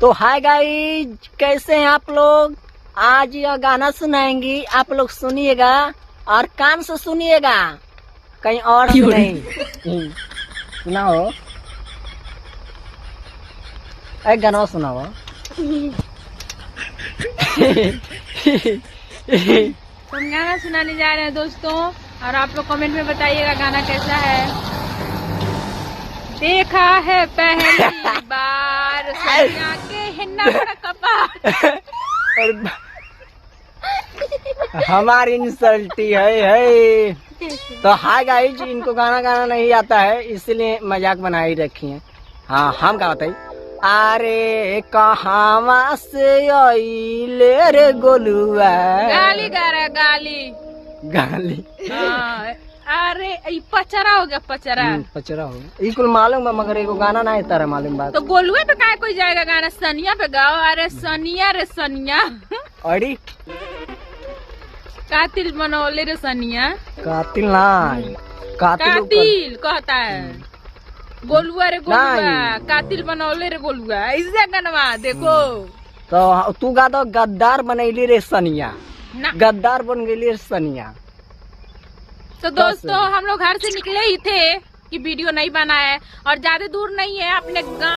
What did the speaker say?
तो hi guys, कैसे हैं आप लोग। आज यह गाना सुनाएंगी, आप लोग सुनिएगा और कान से सुनिएगा, कहीं और से नहीं। सुनाओ, एक गाना सुनाओ। हम गाना सुनाने जा रहे हैं दोस्तों, और आप लोग कमेंट में बताइएगा गाना कैसा है। देखा है पहली बार सैया के हिन्ना बड़ा कपा। हमारी इंसल्टी है। तो हाय गाइज, इनको गाना गाना नहीं आता है, इसलिए मजाक बना ही रखी है। हाँ, हम क्या बताइए। अरे कहाँ से आइले रे गोलुआ, गाली गा रहा है, गाली गाली। हाँ, अरे ये पचरा हो गया, पचरा। पचरा हो गया, ये कुल मालूम है, मगर एगो गाना ना तारा मालूम बात। तो गोलुए पे काय कोई जाएगा गाना, सनिया पे गाओ। अरे सनिया रे सनिया, अरे कातिल बनौले रे सनिया। कातिल ना, कातिल कहता है गोलुआ रे गोलुआ, कातिल बनौले रे गोलुआ, ऐसे गनवा देखो। तो तू गा दो, गद्दार बनैली रे सनिया, ना। गद्दार बन गई रे सनिया। तो दोस्तों हम लोग घर से निकले ही थे कि वीडियो नहीं बनाए, और ज्यादा दूर नहीं है, अपने गाँव